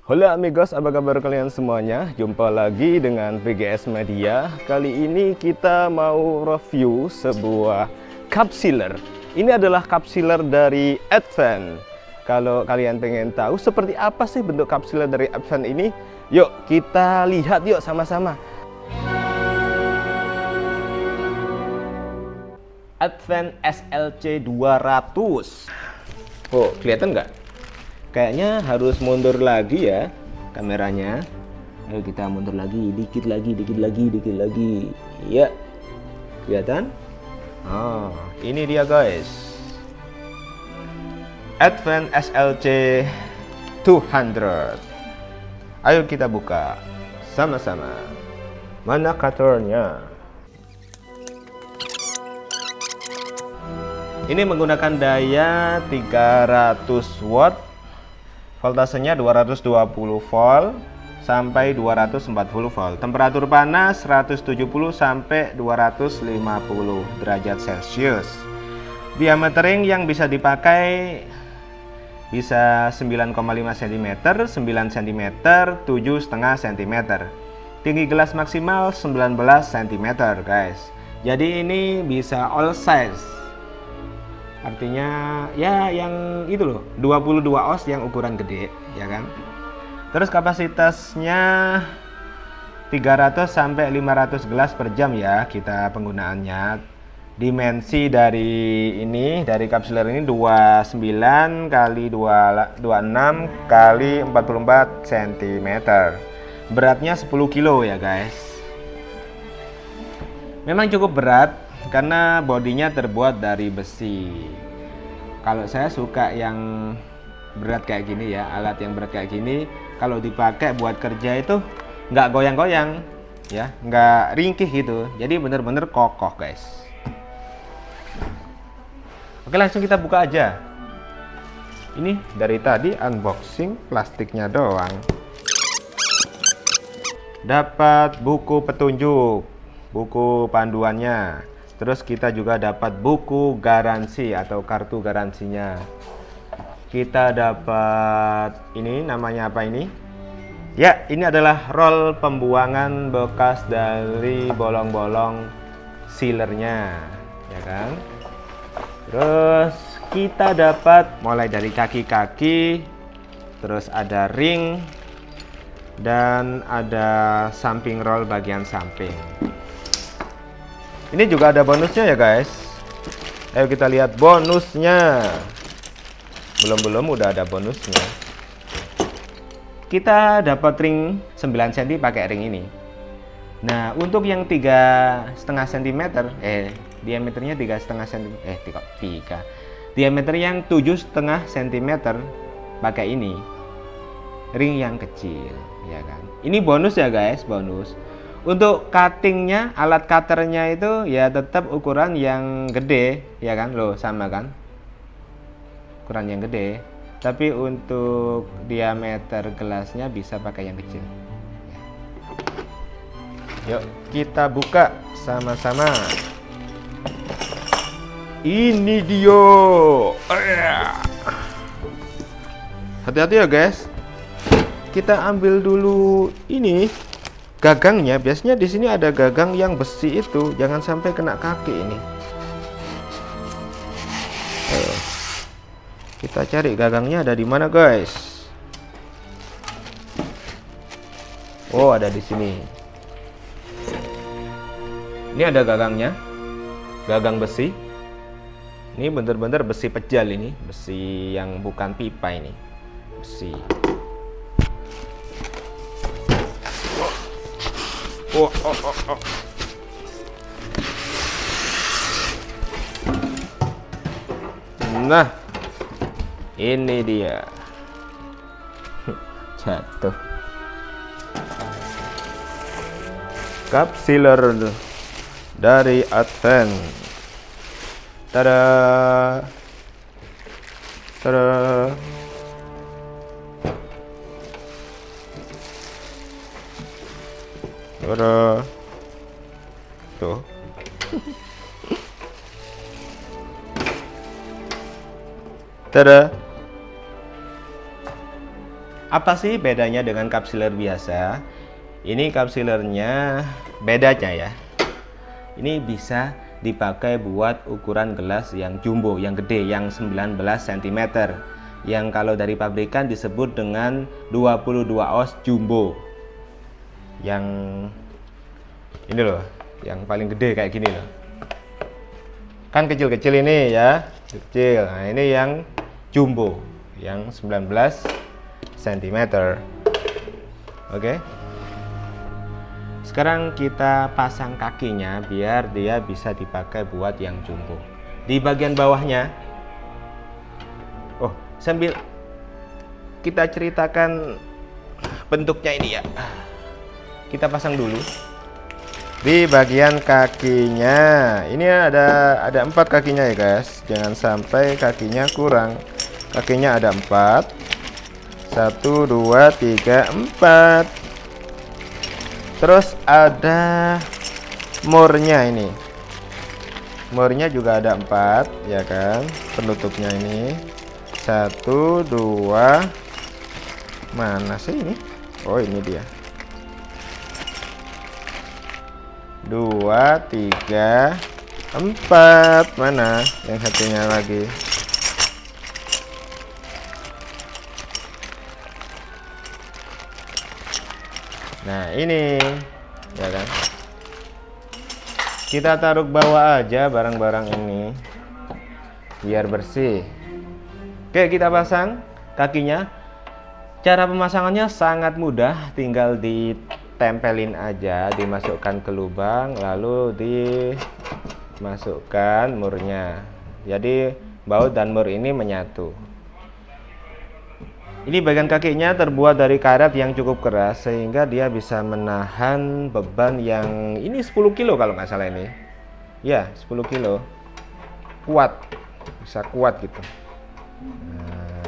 Halo amigos, apa kabar kalian semuanya? Jumpa lagi dengan PGS Media. Kali ini kita mau review sebuah cup sealer. Ini adalah cup sealer dari Advent. Kalau kalian pengen tahu seperti apa sih bentuk cup sealer dari Advent ini, yuk kita lihat yuk sama-sama. Advent SLC 200. Oh, kelihatan nggak? Kayaknya harus mundur lagi ya kameranya. Ayo kita mundur lagi, dikit lagi. Ya, kelihatan? Oh, ini dia guys. Advent SLC 200. Ayo kita buka sama-sama. Mana cutter-nya? Ini menggunakan daya 300 watt. Voltasenya 220 volt sampai 240 volt. Temperatur panas 170 sampai 250 derajat Celcius. Diameter ring yang bisa dipakai bisa 9,5 cm, 9 cm, 7,5 cm. Tinggi gelas maksimal 19 cm, guys. Jadi ini bisa all size. Artinya ya yang itu loh, 22 oz yang ukuran gede, ya kan. Terus kapasitasnya 300 sampai 500 gelas per jam ya kita penggunaannya. Dimensi dari cup sealer ini 29 kali 26 kali 44 cm. Beratnya 10 kilo ya guys. Memang cukup berat karena bodinya terbuat dari besi. Kalau saya suka yang berat kayak gini ya, alat yang berat kayak gini, kalau dipakai buat kerja itu nggak goyang-goyang ya, nggak ringkih gitu. Jadi bener-bener kokoh guys. Oke, langsung kita buka aja. Ini dari tadi unboxing plastiknya doang. Dapat buku petunjuk, buku panduannya. Terus kita juga dapat buku garansi atau kartu garansinya. Kita dapat ini, namanya apa ini? Ya, ini adalah roll pembuangan bekas dari bolong-bolong sealernya, ya kan? Terus kita dapat mulai dari kaki-kaki, terus ada ring, dan ada samping roll bagian samping. Ini juga ada bonusnya ya guys. Ayo kita lihat bonusnya. Belum udah ada bonusnya. Kita dapat ring 9 cm pakai ring ini. Nah, untuk yang 3,5 cm, diameternya 3,5 cm, diameter yang 7,5 cm pakai ini. Ring yang kecil, ya kan. Ini bonus ya guys, bonus. Untuk cuttingnya, alat cutternya itu ya tetap ukuran yang gede, ya kan, loh sama kan, ukuran yang gede. Tapi untuk diameter gelasnya bisa pakai yang kecil. Yuk kita buka sama-sama. Ini dia. Hati-hati ya guys. Kita ambil dulu ini. Gagangnya, biasanya di sini ada gagang yang besi itu, jangan sampai kena kaki ini. Kita cari gagangnya ada di mana guys. Oh, ada di sini. Ini ada gagangnya, gagang besi. Ini bener-bener besi pejal ini, besi yang bukan pipa ini, besi. Oh. Nah, ini dia. Jatuh. Cup sealer dari Advent. Tada. Tuh. Tada. Apa sih bedanya dengan cup sealer biasa? Ini cup sealernya bedanya ya. Ini bisa dipakai buat ukuran gelas yang jumbo, yang gede, yang 19 cm. Yang kalau dari pabrikan disebut dengan 22 oz jumbo. Yang ini loh, yang paling gede kayak gini loh. Kan kecil-kecil ini ya, kecil. Nah, ini yang jumbo, yang 19 cm. Oke. Sekarang kita pasang kakinya biar dia bisa dipakai buat yang jumbo. Di bagian bawahnya, oh, sambil kita ceritakan bentuknya ini ya. Kita pasang dulu di bagian kakinya. Ini ada 4 kakinya ya guys, jangan sampai kakinya kurang. Kakinya ada 4, 1 2 3 4. Terus ada murnya, ini murnya juga ada 4 ya kan, penutupnya ini 1 2, mana sih ini, oh ini dia, 2 3 4, mana yang satunya lagi. Nah ini ya kan, kita taruh bawah aja barang-barang ini biar bersih. Oke, kita pasang kakinya. Cara pemasangannya sangat mudah, tinggal ditempelin aja, dimasukkan ke lubang lalu dimasukkan murnya. Jadi baut dan mur ini menyatu. Ini bagian kakinya terbuat dari karet yang cukup keras sehingga dia bisa menahan beban yang ini 10 kilo kalau nggak salah ini. Ya, 10 kilo. Kuat. Bisa kuat gitu. Nah.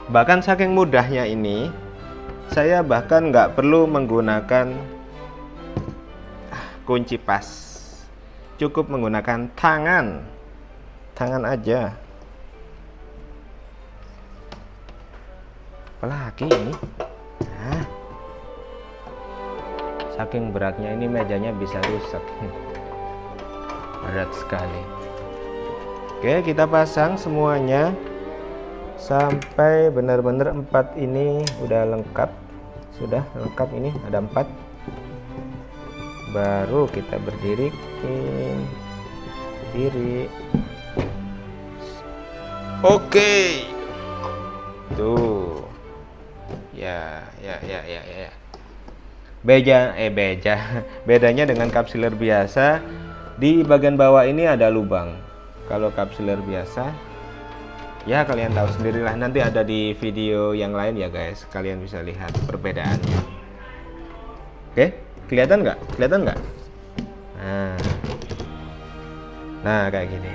Bahkan saking mudahnya ini, saya bahkan nggak perlu menggunakan kunci pas, cukup menggunakan tangan aja. Apalagi ini, nah, saking beratnya ini mejanya bisa rusak, berat sekali. Oke, kita pasang semuanya sampai benar-benar 4 ini udah lengkap. Sudah lengkap, ini ada 4. Baru kita berdiri. Oke. Tuh. Ya. Bedanya dengan cup sealer biasa, di bagian bawah ini ada lubang. Kalau cup sealer biasa, ya kalian tahu sendirilah, nanti ada di video yang lain ya guys, kalian bisa lihat perbedaannya. Oke. Kelihatan nggak? Nah kayak gini.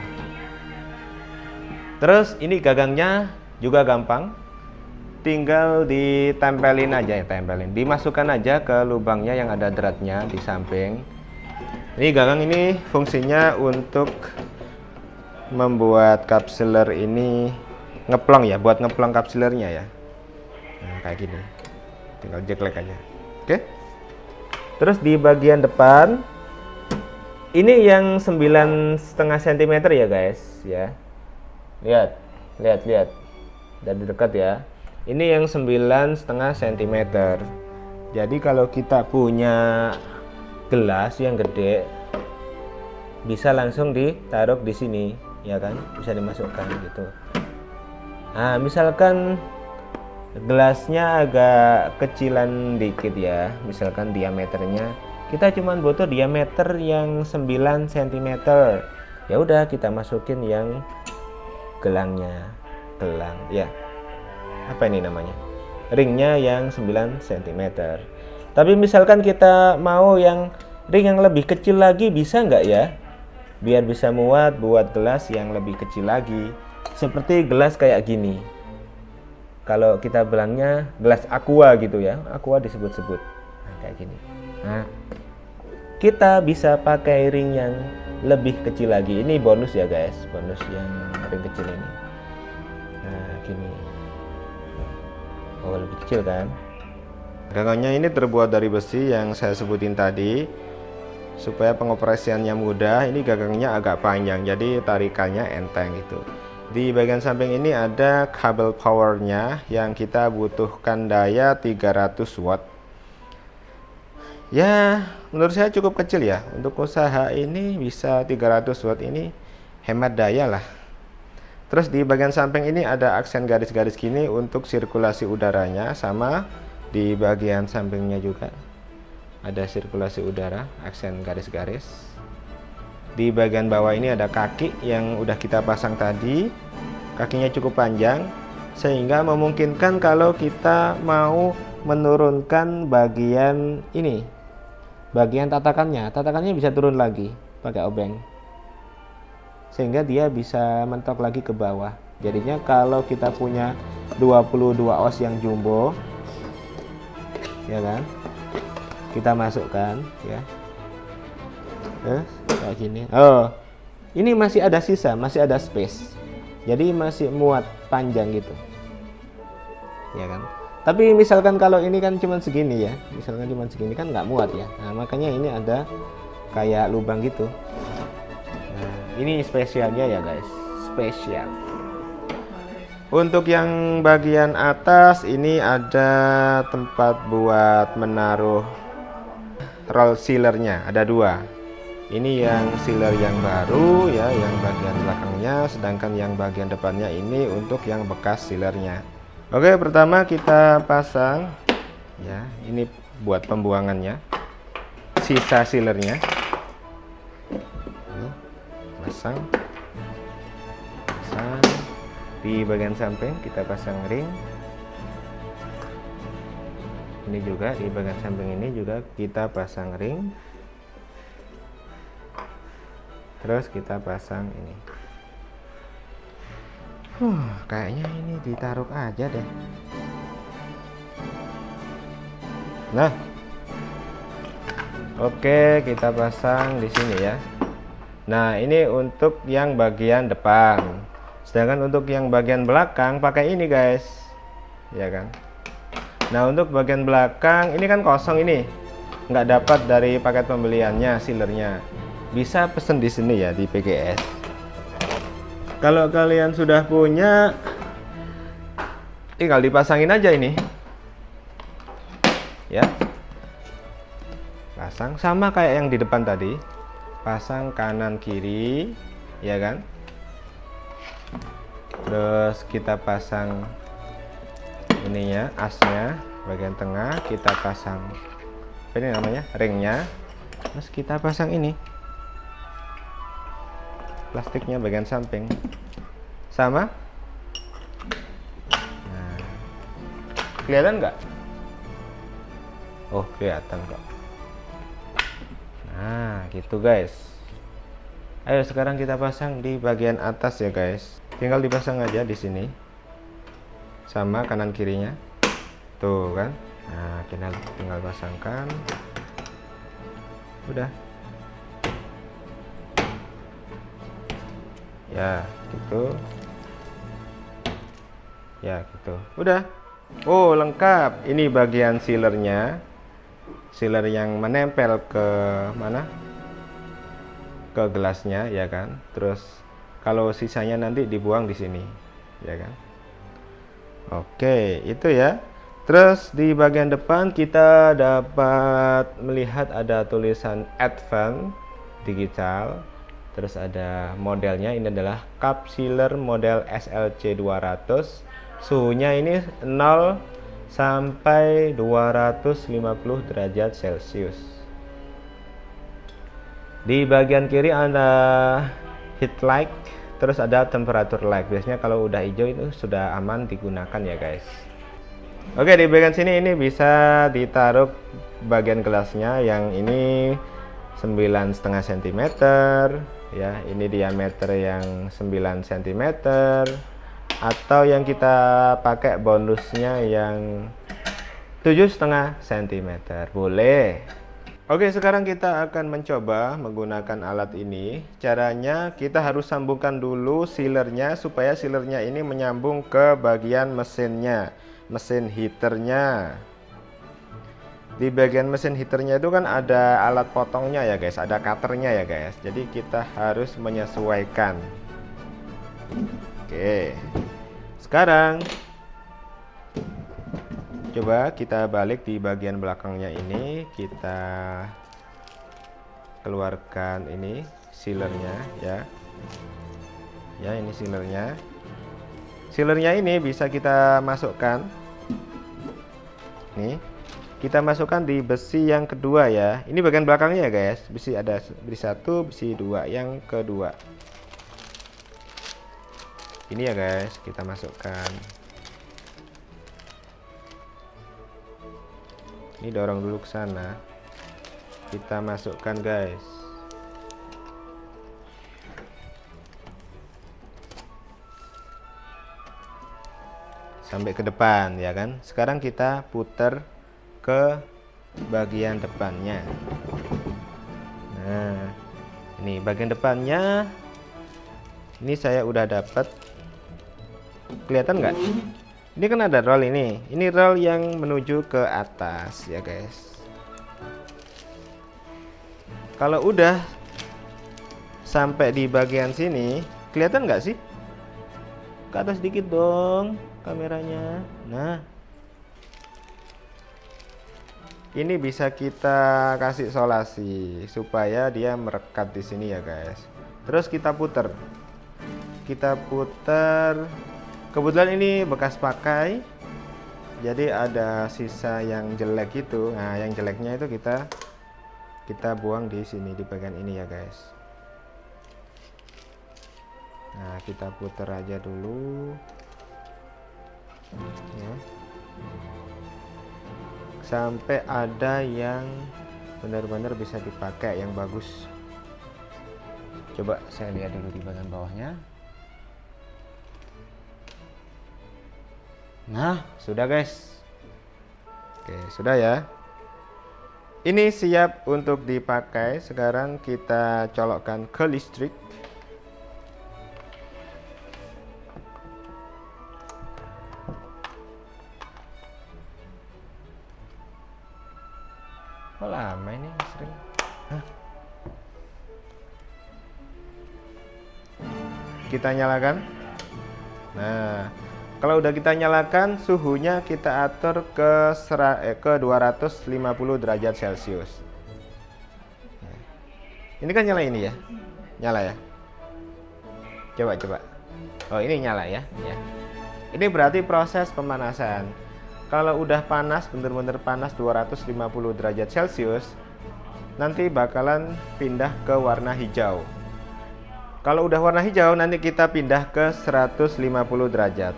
Terus ini gagangnya juga gampang, tinggal ditempelin aja ya, dimasukkan aja ke lubangnya yang ada dratnya di samping. Ini gagang ini fungsinya untuk membuat cup sealer ini ngeplong ya, buat ngeplong cup sealernya ya. Nah kayak gini, tinggal jeklek aja. Oke. Terus di bagian depan ini yang 9,5 cm ya guys ya. Lihat dari dekat ya. Ini yang 9,5 cm. Jadi kalau kita punya gelas yang gede, bisa langsung ditaruh di sini ya kan, bisa dimasukkan gitu. Nah misalkan gelasnya agak kecilan dikit ya, misalkan diameternya kita cuman butuh diameter yang 9 cm, ya udah kita masukin yang gelang ya, apa ini namanya, ringnya yang 9 cm. Tapi misalkan kita mau yang ring yang lebih kecil lagi, bisa nggak ya, biar bisa muat buat gelas yang lebih kecil lagi, seperti gelas kayak gini. Kalau kita bilangnya gelas aqua gitu ya, aqua disebut-sebut. Nah, kayak gini. Nah, kita bisa pakai ring yang lebih kecil lagi. Ini bonus ya guys, bonus yang ring kecil ini. Nah gini, oh lebih kecil kan. Gagangnya ini terbuat dari besi yang saya sebutin tadi. Supaya pengoperasiannya mudah, ini gagangnya agak panjang, jadi tarikannya enteng gitu. Di bagian samping ini ada kabel powernya yang kita butuhkan daya 300 watt. Ya, menurut saya cukup kecil ya. Untuk usaha ini bisa 300 watt ini hemat daya lah. Terus di bagian samping ini ada aksen garis-garis gini untuk sirkulasi udaranya, sama di bagian sampingnya juga ada sirkulasi udara, aksen garis-garis. Di bagian bawah ini ada kaki yang udah kita pasang tadi. Kakinya cukup panjang sehingga memungkinkan kalau kita mau menurunkan bagian ini, bagian tatakannya bisa turun lagi pakai obeng, sehingga dia bisa mentok lagi ke bawah. Jadinya kalau kita punya 22 oz yang jumbo, ya kan, kita masukkan ya, kayak gini. Oh, ini masih ada sisa, masih ada space, jadi masih muat panjang gitu, ya kan. Tapi misalkan kalau ini kan cuma segini ya, misalkan cuma segini kan nggak muat ya. Nah makanya ini ada kayak lubang gitu. Nah ini spesialnya ya guys, spesial. Untuk yang bagian atas ini ada tempat buat menaruh roll sealernya, ada dua. Ini yang sealer yang baru ya, yang bagian belakangnya, sedangkan yang bagian depannya ini untuk yang bekas sealernya. Oke, pertama kita pasang ya, ini buat pembuangannya, sisa sealernya. Ini pasang di bagian samping, kita pasang ring. Ini juga di bagian samping ini juga kita pasang ring. Terus kita pasang ini. Kayaknya ini ditaruh aja deh. Nah, oke, kita pasang di sini ya. Nah, ini untuk yang bagian depan. Sedangkan untuk yang bagian belakang pakai ini guys, ya kan. Nah untuk bagian belakang ini kan kosong, ini nggak dapat dari paket pembeliannya sealernya, bisa pesen di sini ya di PGS. Kalau kalian sudah punya, tinggal dipasangin aja ini ya, pasang sama kayak yang di depan tadi, pasang kanan kiri ya kan. Terus kita pasang ininya, asnya bagian tengah, kita pasang apa ini namanya, ringnya. Terus kita pasang ini plastiknya bagian samping sama. Nah, kelihatan nggak? Oh kelihatan kok. Nah gitu guys. Ayo sekarang kita pasang di bagian atas ya guys. Tinggal dipasang aja di sini, sama kanan kirinya, tuh kan. Nah kita tinggal pasangkan, udah ya gitu, ya gitu, udah. Oh lengkap. Ini bagian sealernya, sealer yang menempel ke mana, ke gelasnya ya kan. Terus kalau sisanya nanti dibuang di sini, ya kan. Oke, itu ya. Terus di bagian depan kita dapat melihat ada tulisan Advance Digital. Terus ada modelnya, ini adalah cup sealer model SLC 200. Suhunya ini 0 sampai 250 derajat Celcius. Di bagian kiri ada heat light, terus ada temperature light. Biasanya kalau udah hijau itu sudah aman digunakan ya guys. Oke, di bagian sini ini bisa ditaruh bagian gelasnya, yang ini 9,5 cm ya, ini diameter yang 9 cm, atau yang kita pakai bonusnya yang 7,5 cm boleh. Oke, sekarang kita akan mencoba menggunakan alat ini. Caranya kita harus sambungkan dulu sealernya supaya sealernya ini menyambung ke bagian mesinnya, mesin heaternya. Di bagian mesin heaternya itu kan ada alat potongnya ya guys, ada cutternya ya guys. Jadi kita harus menyesuaikan. Oke, sekarang coba kita balik di bagian belakangnya ini, kita keluarkan ini sealernya ya. Ya, ini sealernya. Sealernya ini bisa kita masukkan. Nih, kita masukkan di besi yang kedua ya. Ini bagian belakangnya ya guys. Besi ada besi 1, besi 2 yang kedua. Ini ya guys, kita masukkan. Ini dorong dulu ke sana. Kita masukkan guys. Sampai ke depan ya kan. Sekarang kita putar ke bagian depannya. Nah, ini bagian depannya. Ini saya udah dapat. Kelihatan nggak? Ini kan ada roll ini. Ini roll yang menuju ke atas ya guys. Kalau udah sampai di bagian sini, kelihatan nggak sih? Ke atas dikit dong kameranya. Nah, ini bisa kita kasih solasi supaya dia merekat di sini ya guys. Terus kita putar. Kita putar. Kebetulan ini bekas pakai, jadi ada sisa yang jelek itu. Nah, yang jeleknya itu kita buang di sini di bagian ini ya guys. Nah, kita putar aja dulu ya, sampai ada yang benar-benar bisa dipakai, yang bagus. Coba saya lihat dulu di bagian bawahnya. Nah, sudah guys. Oke, sudah ya. Ini siap untuk dipakai. Sekarang kita colokkan ke listrik. Oh, lama ini sering. Hah? Kita nyalakan. Nah, kalau udah kita nyalakan, suhunya kita atur ke 250 derajat Celcius. Ini kan nyala ini ya? Nyala ya? Coba. Oh, ini nyala ya? Ya. Ini berarti proses pemanasan. Kalau udah panas, bener-bener panas 250 derajat Celcius, nanti bakalan pindah ke warna hijau. Kalau udah warna hijau, nanti kita pindah ke 150 derajat.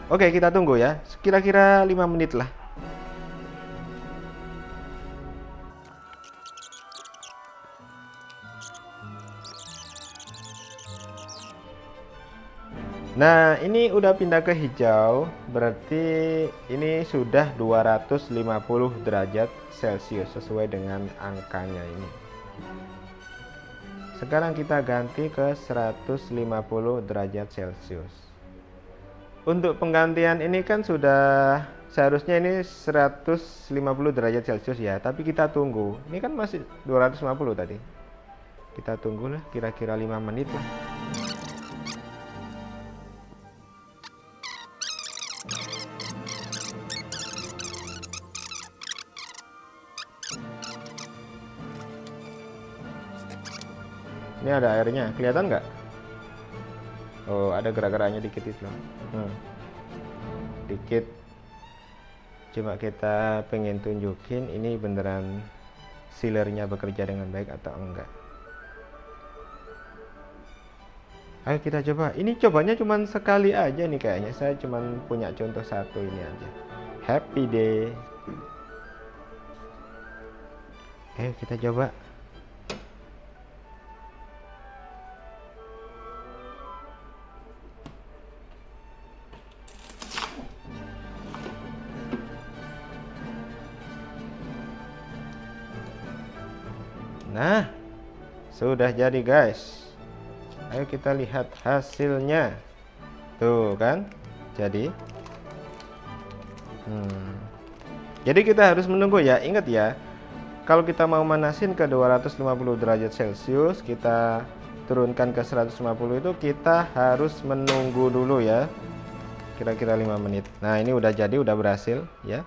Oke, kita tunggu ya. Kira-kira 5 menit lah. Nah, ini udah pindah ke hijau. Berarti ini sudah 250 derajat Celcius sesuai dengan angkanya ini. Sekarang kita ganti ke 150 derajat Celcius. Untuk penggantian ini kan sudah seharusnya ini 150 derajat Celcius ya, tapi kita tunggu. Ini kan masih 250 tadi. Kita tunggu lah kira-kira 5 menit lah. Ini ada airnya, kelihatan nggak? Oh, ada gerak-geraknya dikit itu loh. Dikit. Coba kita pengen tunjukin ini beneran sealernya bekerja dengan baik atau enggak. Ayo kita coba. Ini cobanya cuma sekali aja nih kayaknya. Saya cuma punya contoh satu ini aja. Happy day. Ayo kita coba. Sudah jadi guys. Ayo kita lihat hasilnya. Tuh kan, jadi. Jadi kita harus menunggu ya. Ingat ya, kalau kita mau manasin ke 250 derajat Celcius, kita turunkan ke 150 itu kita harus menunggu dulu ya. Kira-kira 5 menit. Nah, ini udah jadi, udah berhasil ya.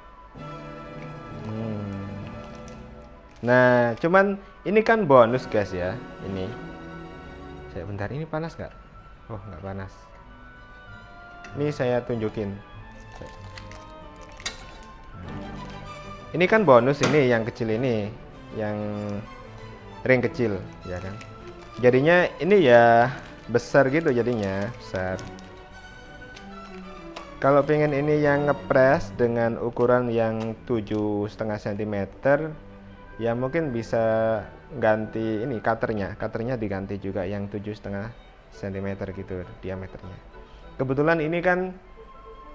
Nah, cuman ini kan bonus guys ya. Ini. Saya bentar, ini panas nggak? Oh, nggak panas. Ini saya tunjukin. Ini kan bonus, ini yang kecil ini, yang ring kecil ya kan. Jadinya ini ya besar gitu, jadinya besar. Kalau pengen ini yang ngepres dengan ukuran yang 7,5 cm, ya mungkin bisa ganti ini cutternya diganti juga yang 7,5 cm gitu diameternya. Kebetulan ini kan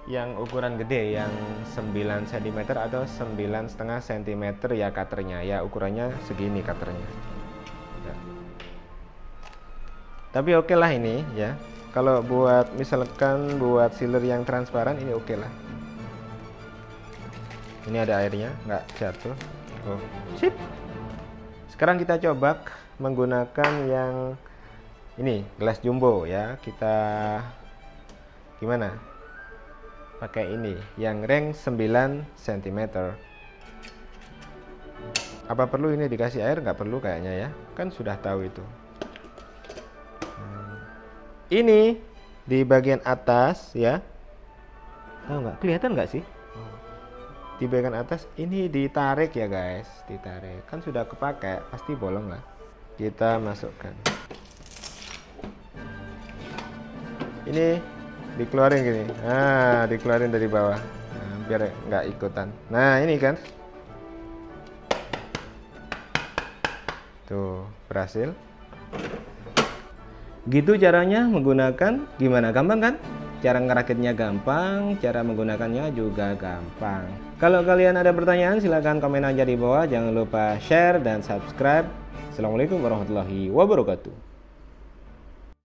yang ukuran gede, yang 9 cm atau 9,5 cm ya cutternya, ya ukurannya segini cutternya ya. Tapi oke lah ini ya, kalau buat misalkan buat sealer yang transparan ini oke lah. Ini ada airnya, nggak jatuh. Oh, sip. Sekarang kita coba menggunakan yang ini gelas jumbo ya. Kita gimana? Pakai ini yang ring 9 cm. Apa perlu ini dikasih air? Nggak perlu kayaknya ya, kan sudah tahu itu. Ini di bagian atas ya, tahu nggak, kelihatan nggak sih? Di bagian atas ini ditarik ya guys, ditarik, kan sudah kepake, pasti bolong lah. Kita masukkan ini, dikeluarin gini, nah dikeluarin dari bawah, nah, biar nggak ikutan. Nah ini kan, tuh berhasil. Gitu caranya menggunakan, gimana, gampang kan? Cara ngerakitnya gampang, cara menggunakannya juga gampang. Kalau kalian ada pertanyaan silahkan komen aja di bawah, jangan lupa share dan subscribe. Assalamualaikum warahmatullahi wabarakatuh.